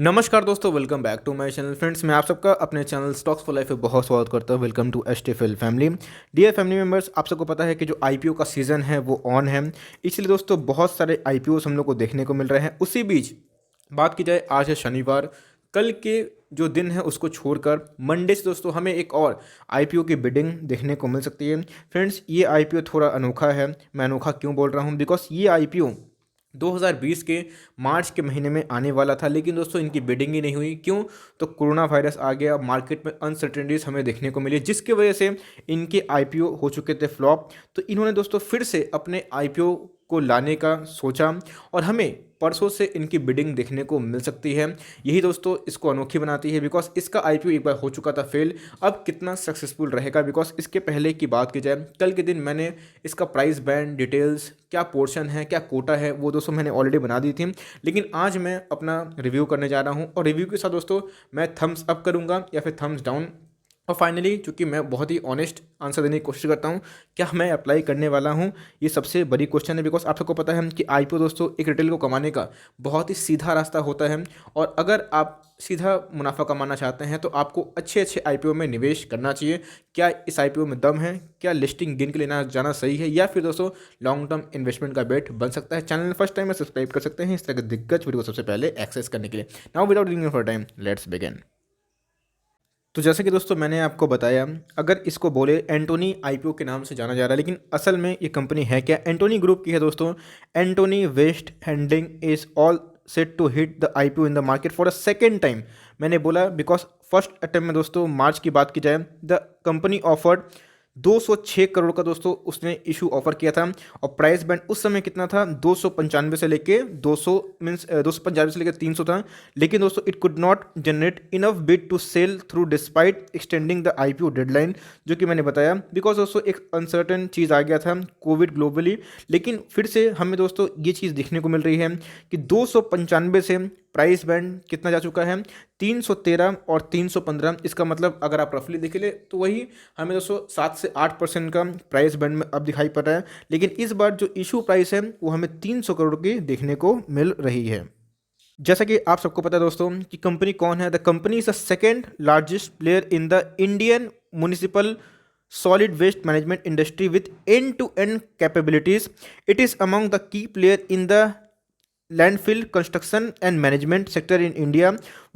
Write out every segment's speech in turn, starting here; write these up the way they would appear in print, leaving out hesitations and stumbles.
नमस्कार दोस्तों, welcome back to my channel. Friends, मैं आप सबका अपने चैनल स्टॉक्स फॉर लाइफ में बहुत स्वागत करता हूं। Welcome to HTFL family. Dear family members, आप सबको पता है कि जो आईपीओ का सीज़न है वो ऑन है। इसलिए दोस्तों बहुत सारे आईपीओस हम लोग को देखने को मिल रहे हैं। उसी बीच बात की जाए, आज है शनिवार। कल के जो दिन है उसको छोड़कर मंडे से दोस्तों हमें एक और आईपीओ की बिडिंग देखने को मिल सकती है। फ्रेंड्स, ये आईपीओ थोड़ा अनोखा है। मैं अनोखा क्यों बोल रहा हूँ? बिकॉज ये आईपीओ 2020 के मार्च के महीने में आने वाला था, लेकिन दोस्तों इनकी बिडिंग ही नहीं हुई। क्यों? तो कोरोना वायरस आ गया, मार्केट में अनसर्टेनिटीज हमें देखने को मिली, जिसकी वजह से इनके आईपीओ हो चुके थे फ्लॉप। तो इन्होंने दोस्तों फिर से अपने आईपीओ को लाने का सोचा और हमें परसों से इनकी बिडिंग देखने को मिल सकती है। यही दोस्तों इसको अनोखी बनाती है, बिकॉज इसका आईपीओ एक बार हो चुका था फेल। अब कितना सक्सेसफुल रहेगा? बिकॉज इसके पहले की बात की जाए, कल के दिन मैंने इसका प्राइस बैंड डिटेल्स, क्या पोर्शन है, क्या कोटा है, वो दोस्तों मैंने ऑलरेडी बना दी थी। लेकिन आज मैं अपना रिव्यू करने जा रहा हूँ और रिव्यू के साथ दोस्तों मैं थम्स अप करूँगा या फिर थम्स डाउन। और फाइनली, चूंकि मैं बहुत ही ऑनेस्ट आंसर देने की कोशिश करता हूँ, क्या मैं अप्लाई करने वाला हूँ, ये सबसे बड़ी क्वेश्चन है। बिकॉज आप सबको पता है कि आईपीओ दोस्तों एक रिटेल को कमाने का बहुत ही सीधा रास्ता होता है। और अगर आप सीधा मुनाफा कमाना चाहते हैं तो आपको अच्छे अच्छे आईपीओ में निवेश करना चाहिए। क्या इस आईपीओ में दम है? क्या लिस्टिंग गिन के लेना जाना सही है, या फिर दोस्तों लॉन्ग टर्म इन्वेस्टमेंट का बेट बन सकता है? चैनल फर्स्ट टाइम में सब्सक्राइब कर सकते हैं इस तरह के दिग्गज वीडियो को सबसे पहले एक्सेस करने के लिए। Now without delaying for time, let's begin. तो जैसे कि दोस्तों मैंने आपको बताया, अगर इसको बोले एंटोनी आईपीओ के नाम से जाना जा रहा है, लेकिन असल में ये कंपनी है क्या? एंटोनी ग्रुप की है दोस्तों। Antony waste handling is all set to hit the IPO in the market for a second time. मैंने बोला बिकॉज फर्स्ट अटेम्प्ट में दोस्तों मार्च की बात की जाए, द कंपनी ऑफर्ड 206 करोड़ का दोस्तों उसने इशू ऑफर किया था। और प्राइस बैंड उस समय कितना था? 295 से लेके 200 मीन्स 295 से लेके 300 था। लेकिन दोस्तों it could not generate enough bid to sail through despite extending the IPO deadline, जो कि मैंने बताया। बिकॉज दोस्तों एक अनसर्टन चीज़ आ गया था, कोविड ग्लोबली। लेकिन फिर से हमें दोस्तों ये चीज़ देखने को मिल रही है कि 295 से प्राइस बैंड कितना जा चुका है? 313 और 315। इसका मतलब अगर आप रफली देख ले तो वही हमें दोस्तों 7 से 8% का प्राइस बैंड में अब दिखाई पड़ रहा है। लेकिन इस बार जो इशू प्राइस है वो हमें 300 करोड़ की देखने को मिल रही है। जैसा कि आप सबको पता है दोस्तों कि कंपनी कौन है। The company is the second largest player in the Indian municipal solid waste management industry with end-to-end capabilities. It is among the key player in the landfill construction and management sector in India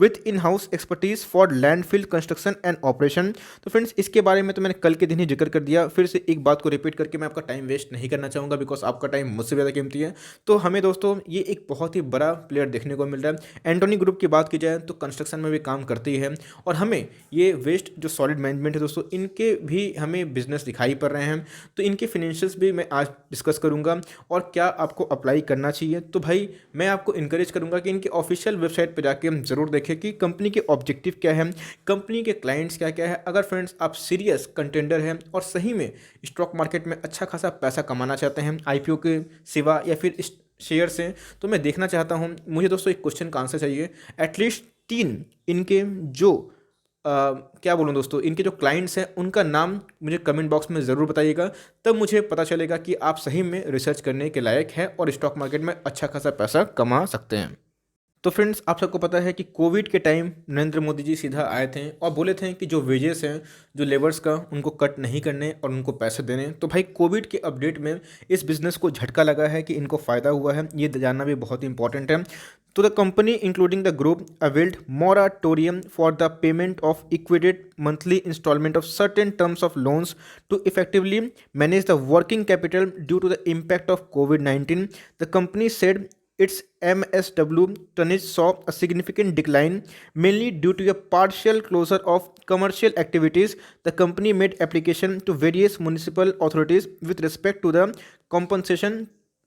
with in-house expertise for landfill construction and operation. तो friends, इसके बारे में तो मैंने कल के दिन ही जिक्र कर दिया। फिर से एक बात को रिपीट करके मैं आपका टाइम वेस्ट नहीं करना चाहूँगा, बिकॉज आपका टाइम मुझसे ज़्यादा कीमती है। तो हमें दोस्तों ये एक बहुत ही बड़ा प्लेयर देखने को मिल रहा है। एंटोनी ग्रुप की बात की जाए तो कंस्ट्रक्शन में भी काम करती है, और हमें ये वेस्ट जो सॉलिड मैनेजमेंट है दोस्तों, इनके भी हमें बिजनेस दिखाई पड़ रहे हैं। तो इनके फिनेंशियल्स भी मैं आज डिस्कस करूँगा और क्या आपको अप्लाई करना चाहिए। तो भाई मैं आपको इनकरेज करूंगा कि इनकी ऑफिशियल वेबसाइट पर जाके हम जरूर देखें कि कंपनी के ऑब्जेक्टिव क्या है, कंपनी के क्लाइंट्स क्या क्या है। अगर फ्रेंड्स आप सीरियस कंटेंडर हैं और सही में स्टॉक मार्केट में अच्छा खासा पैसा कमाना चाहते हैं आईपीओ के सिवा या फिर इस शेयर से, तो मैं देखना चाहता हूं। मुझे दोस्तों एक क्वेश्चन का आंसर चाहिए। एटलीस्ट 3 इनके जो क्या बोलूँ दोस्तों, इनके जो क्लाइंट्स हैं उनका नाम मुझे कमेंट बॉक्स में ज़रूर बताइएगा। तब मुझे पता चलेगा कि आप सही में रिसर्च करने के लायक हैं और स्टॉक मार्केट में अच्छा खासा पैसा कमा सकते हैं। तो फ्रेंड्स, आप सबको पता है कि कोविड के टाइम नरेंद्र मोदी जी सीधा आए थे और बोले थे कि जो वेजेस हैं जो लेबर्स का, उनको कट नहीं करने और उनको पैसे देने। तो भाई कोविड के अपडेट में इस बिज़नेस को झटका लगा है कि इनको फ़ायदा हुआ है, ये जानना भी बहुत इंपॉर्टेंट है। तो the company including the group availed moratorium for the payment of equated monthly instalment of certain terms of loans to effectively manage the working capital due to the impact of कोविड-19। The company said its MSW tonnage saw a significant decline, mainly due to a partial closure of commercial activities. The company made application to various municipal authorities with respect to the compensation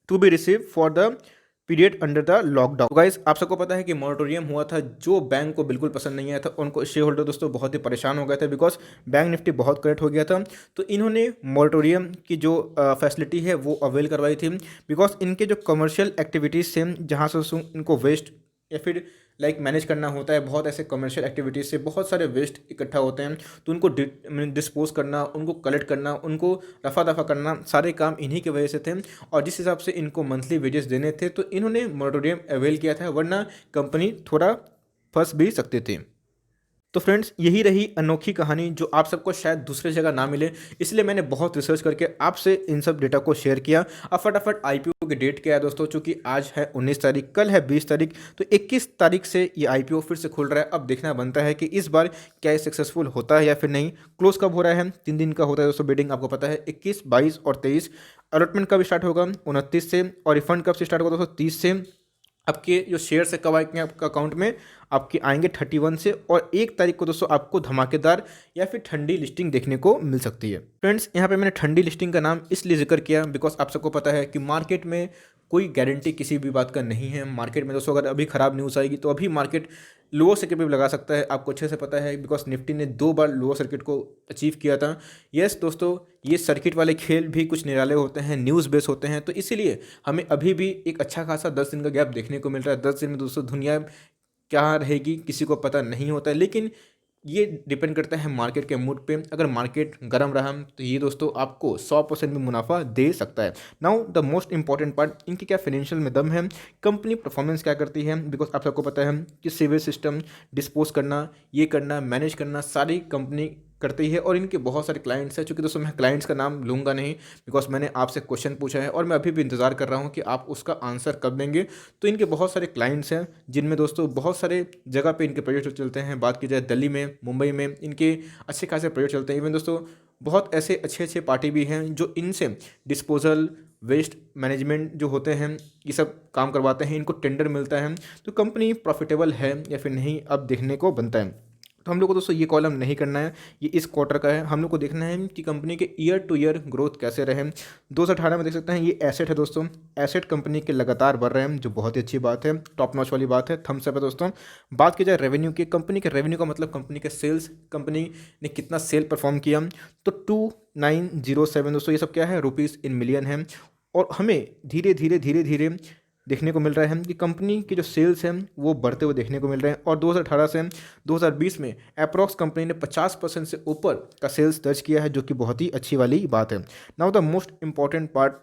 to be received for the period under the lockdown. Guys, आप सबको पता है कि moratorium हुआ था, जो bank को बिल्कुल पसंद नहीं आया था। उनको शेयर होल्डर दोस्तों बहुत ही परेशान हो गए थे, बिकॉज बैंक निफ्टी बहुत करेक्ट हो गया था। तो इन्होंने मॉरेटोरियम की जो फैसिलिटी है वो अवेल करवाई थी, बिकॉज इनके जो कमर्शियल एक्टिविटीज़ से, जहाँ से इनको वेस्ट या फिर लाइक मैनेज करना होता है, बहुत ऐसे कमर्शियल एक्टिविटीज़ से बहुत सारे वेस्ट इकट्ठा होते हैं। तो उनको डिस्पोज करना, उनको कलेक्ट करना, उनको रफा दफा करना, सारे काम इन्हीं की वजह से थे। और जिस हिसाब से इनको मंथली वेजेस देने थे, तो इन्होंने मॉरेटोरियम अवेल किया था, वरना कंपनी थोड़ा फंस भी सकते थे। तो फ्रेंड्स, यही रही अनोखी कहानी जो आप सबको शायद दूसरी जगह ना मिले, इसलिए मैंने बहुत रिसर्च करके आपसे इन सब डेटा को शेयर किया। अब फटाफट आईपीओ की डेट क्या है दोस्तों, चूंकि आज है 19 तारीख, कल है 20 तारीख, तो 21 तारीख से ये आईपीओ फिर से खुल रहा है। अब देखना बनता है कि इस बार क्या ये सक्सेसफुल होता है या फिर नहीं। क्लोज कब हो रहा है? 3 दिन का होता है दोस्तों बिडिंग, आपको पता है 21, 22 और 23। अलॉटमेंट कब स्टार्ट होगा? 29 से। और रिफंड कब से स्टार्ट होगा दोस्तों? 30 से। आपके जो शेयर्स है कब आएंगे आपका अकाउंट में? आपके आएंगे 31 से। और 1 तारीख को दोस्तों आपको धमाकेदार या फिर ठंडी लिस्टिंग देखने को मिल सकती है। फ्रेंड्स, यहाँ पे मैंने ठंडी लिस्टिंग का नाम इसलिए जिक्र किया बिकॉज आप सबको पता है कि मार्केट में कोई गारंटी किसी भी बात का नहीं है। मार्केट में दोस्तों अगर अभी ख़राब न्यूज़ आएगी तो अभी मार्केट लोअर सर्किट पे भी लगा सकता है, आपको अच्छे से पता है, बिकॉज निफ्टी ने 2 बार लोअर सर्किट को अचीव किया था। यस दोस्तों, ये सर्किट वाले खेल भी कुछ निराले होते हैं, न्यूज़ बेस होते हैं, तो इसीलिए हमें अभी भी एक अच्छा खासा 10 दिन का गैप देखने को मिल रहा है। 10 दिन में दोस्तों दुनिया क्या रहेगी किसी को पता नहीं होता है, लेकिन ये डिपेंड करता है मार्केट के मूड पे। अगर मार्केट गर्म रहा तो ये दोस्तों आपको 100% भी मुनाफा दे सकता है। Now the most important part, इनके क्या फाइनेंशियल में दम है, कंपनी परफॉर्मेंस क्या करती है, बिकॉज आप सबको पता है कि सिविल सिस्टम डिस्पोज करना, ये करना, मैनेज करना सारी कंपनी करती है। और इनके बहुत सारे क्लाइंट्स हैं, चूँकि दोस्तों मैं क्लाइंट्स का नाम लूँगा नहीं बिकॉज मैंने आपसे क्वेश्चन पूछा है और मैं अभी भी इंतज़ार कर रहा हूँ कि आप उसका आंसर कब देंगे। तो इनके बहुत सारे क्लाइंट्स हैं जिनमें दोस्तों बहुत सारे जगह पे इनके प्रोजेक्ट चलते हैं। बात की जाए दिल्ली में, मुंबई में इनके अच्छे खासे प्रोजेक्ट चलते हैं। इवन दोस्तों बहुत ऐसे अच्छे अच्छे पार्टी भी हैं जो इनसे डिस्पोजल, वेस्ट मैनेजमेंट जो होते हैं, ये सब काम करवाते हैं, इनको टेंडर मिलता है। तो कंपनी प्रॉफिटेबल है या फिर नहीं, अब देखने को बनता है। तो हम लोग को दोस्तों ये कॉलम नहीं करना है, ये इस क्वार्टर का है। हम लोग को देखना है कि कंपनी के ईयर टू ईयर ग्रोथ कैसे रहे। 2018 में देख सकते हैं ये एसेट है दोस्तों, एसेट कंपनी के लगातार बढ़ रहे हैं, जो बहुत ही अच्छी बात है, टॉप नॉच वाली बात है, थम्स अप है दोस्तों। बात की जाए रेवेन्यू की, कंपनी के रेवेन्यू का मतलब कंपनी के सेल्स, कंपनी ने कितना सेल परफॉर्म किया, तो 2907 दोस्तों, ये सब क्या है? रुपीज़ इन मिलियन है। और हमें धीरे धीरे धीरे धीरे देखने को मिल रहा है कि कंपनी के जो सेल्स हैं वो बढ़ते हुए देखने को मिल रहे हैं। और 2018 से 2020 में अप्रॉक्स कंपनी ने 50% से ऊपर का सेल्स दर्ज किया है, जो कि बहुत ही अच्छी वाली बात है। Now the most important part,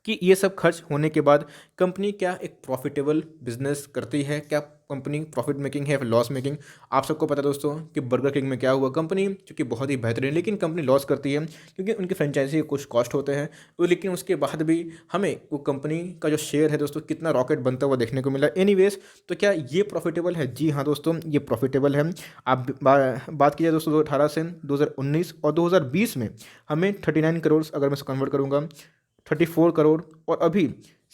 कि ये सब खर्च होने के बाद कंपनी क्या एक प्रॉफिटेबल बिजनेस करती है, क्या कंपनी प्रॉफिट मेकिंग है या फिर लॉस मेकिंग? आप सबको पता है दोस्तों कि बर्गर किंग में क्या हुआ, कंपनी चूँकि बहुत ही बेहतरीन, लेकिन कंपनी लॉस करती है क्योंकि उनकी फ्रेंचाइजी के कुछ कॉस्ट होते हैं। तो लेकिन उसके बाद भी हमें वो कंपनी का जो शेयर है दोस्तों कितना रॉकेट बनता हुआ देखने को मिला। एनीवेज, तो क्या ये प्रॉफिटेबल है? जी हाँ दोस्तों, ये प्रॉफिटेबल है। आप बात की जाए दोस्तों 2018 से 2019 और 2020 में हमें 39 करोड़, अगर मैं कन्वर्ट करूँगा 34 करोड़, और अभी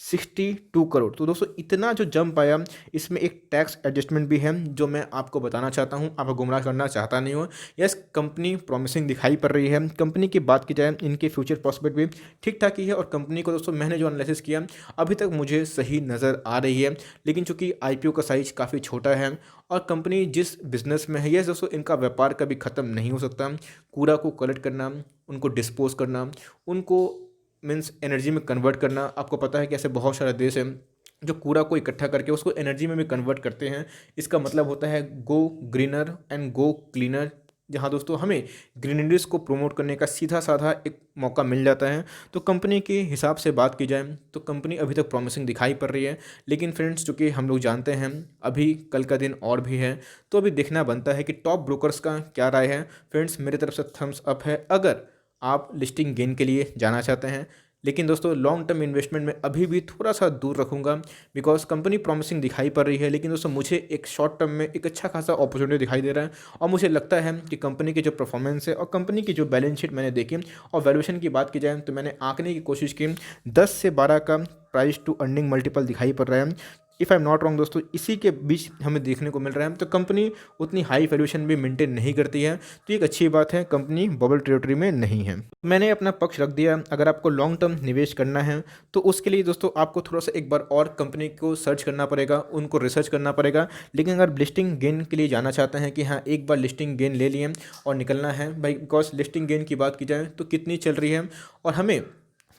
62 करोड़। तो दोस्तों इतना जो जंप आया, इसमें एक टैक्स एडजस्टमेंट भी है जो मैं आपको बताना चाहता हूँ, आपको गुमराह करना चाहता नहीं हूँ। यस, कंपनी प्रॉमिसिंग दिखाई पड़ रही है। कंपनी की बात की जाए, इनके फ्यूचर प्रॉस्पेक्ट भी ठीक ठाक ही है। और कंपनी को दोस्तों मैंने जो एनालिसिस किया अभी तक मुझे सही नज़र आ रही है। लेकिन चूंकि आईपीओ का साइज काफ़ी छोटा है और कंपनी जिस बिज़नेस में है, यस दोस्तों इनका व्यापार कभी ख़त्म नहीं हो सकता। कूड़ा को कलेक्ट करना, उनको डिस्पोज करना, उनको मीन्स एनर्जी में कन्वर्ट करना। आपको पता है कि ऐसे बहुत सारे देश हैं जो कूड़ा को इकट्ठा करके उसको एनर्जी में भी कन्वर्ट करते हैं। इसका मतलब होता है गो ग्रीनर एंड गो क्लीनर, जहाँ दोस्तों हमें ग्रीनरीज को प्रमोट करने का सीधा साधा एक मौका मिल जाता है। तो कंपनी के हिसाब से बात की जाए तो कंपनी अभी तक प्रॉमिसिंग दिखाई पड़ रही है। लेकिन फ्रेंड्स, चूँकि हम लोग जानते हैं अभी कल का दिन और भी है, तो अभी देखना बनता है कि टॉप ब्रोकर्स का क्या राय है। फ्रेंड्स, मेरी तरफ से थम्स अप है अगर आप लिस्टिंग गेन के लिए जाना चाहते हैं। लेकिन दोस्तों लॉन्ग टर्म इन्वेस्टमेंट में अभी भी थोड़ा सा दूर रखूंगा बिकॉज कंपनी प्रॉमिसिंग दिखाई पड़ रही है। लेकिन दोस्तों मुझे एक शॉर्ट टर्म में एक अच्छा खासा अपॉर्चुनिटी दिखाई दे रहा है और मुझे लगता है कि कंपनी की जो परफॉर्मेंस है और कंपनी की जो बैलेंस शीट मैंने देखी और वैल्यूएशन की बात की जाए तो मैंने आंकने की कोशिश की, 10 से 12 का प्राइस टू अर्निंग मल्टीपल दिखाई पड़ रहा है। If I am not wrong दोस्तों, इसी के बीच हमें देखने को मिल रहा है। तो कंपनी उतनी हाई वैल्यूएशन भी मेंटेन नहीं करती है, तो एक अच्छी बात है, कंपनी बबल टेरिटरी में नहीं है। मैंने अपना पक्ष रख दिया। अगर आपको लॉन्ग टर्म निवेश करना है तो उसके लिए दोस्तों आपको थोड़ा सा एक बार और कंपनी को सर्च करना पड़ेगा, उनको रिसर्च करना पड़ेगा। लेकिन अगर लिस्टिंग गेन के लिए जाना चाहते हैं कि हाँ एक बार लिस्टिंग गेन ले लिए और निकलना है भाई, बिकॉज लिस्टिंग गेन की बात की जाए तो कितनी चल रही है और हमें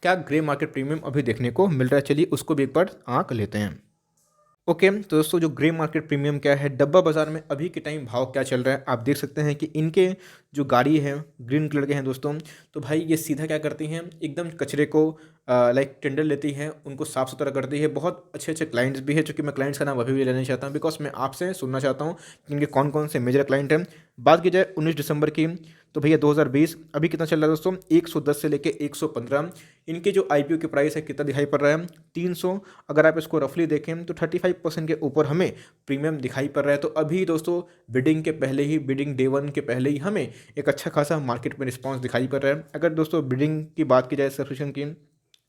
क्या ग्रे मार्केट प्रीमियम अभी देखने को मिल रहा है, चलिए उसको भी एक बार आंक लेते हैं। ओके, तो दोस्तों जो ग्रे मार्केट प्रीमियम क्या है, डब्बा बाज़ार में अभी के टाइम भाव क्या चल रहा है, आप देख सकते हैं कि इनके जो गाड़ी है ग्रीन कलर के हैं दोस्तों। तो भाई ये सीधा क्या करती हैं, एकदम कचरे को लाइक टेंडर लेती हैं, उनको साफ़ सुथरा करती है। बहुत अच्छे अच्छे क्लाइंट्स भी है, चूँकि मैं क्लाइंट्स का नाम अभी भी लेना नहीं चाहता हूँ, बिकॉज मैं आपसे सुनना चाहता हूँ कि इनके कौन कौन से मेजर क्लाइंट हैं। बात की जाए 19 दिसंबर की, तो भैया 2020 अभी कितना चल रहा है दोस्तों, 110 से लेके 115। इनके जो आईपीओ की प्राइस है कितना दिखाई पड़ रहा है, 300। अगर आप इसको रफली देखें तो 35% के ऊपर हमें प्रीमियम दिखाई पड़ रहा है। तो अभी दोस्तों बिडिंग के पहले ही, बिडिंग डे 1 के पहले ही हमें एक अच्छा खासा मार्केट में रिस्पांस दिखाई पड़ रहा है। अगर दोस्तों बिडिंग की बात की जाए, सब्सक्रिप्शन की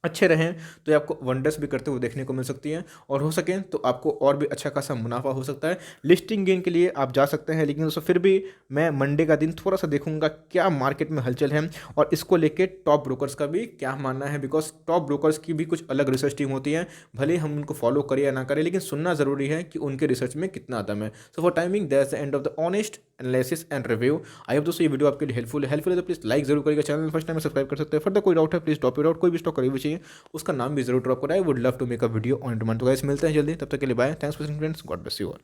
अच्छे रहें तो ये आपको वंडर्स भी करते हुए देखने को मिल सकती हैं, और हो सके तो आपको और भी अच्छा खासा मुनाफा हो सकता है। लिस्टिंग गेन के लिए आप जा सकते हैं, लेकिन दोस्तों फिर भी मैं मंडे का दिन थोड़ा सा देखूंगा क्या मार्केट में हलचल है, और इसको लेके टॉप ब्रोकर्स का भी क्या मानना है, बिकॉज टॉप ब्रोकर्स की भी कुछ अलग रिसर्च टीम होती है। भले हम उनको फॉलो करें या ना करें, लेकिन सुनना ज़रूरी है कि उनके रिसर्च में कितना दम है। So for timing that's the end of the honest analysis and review. I hope दोस्तों ये वीडियो आपके लिए हेल्पफुल है तो प्लीज़ लाइक जरूर करिएगा, चैनल फर्स्ट टाइम सब्सक्राइब कर सकते हैं। फर्दर कोई डाउट है प्लीज़ ड्रॉप इट आउट, कोई भी स्टॉक करीब चाहिए उसका नाम भी जरूर ड्रॉप कराए। Would love to make a video on demand. तो गाइस मिलते हैं जल्दी, तब तक के लिए bye, thanks for friends, God bless you all.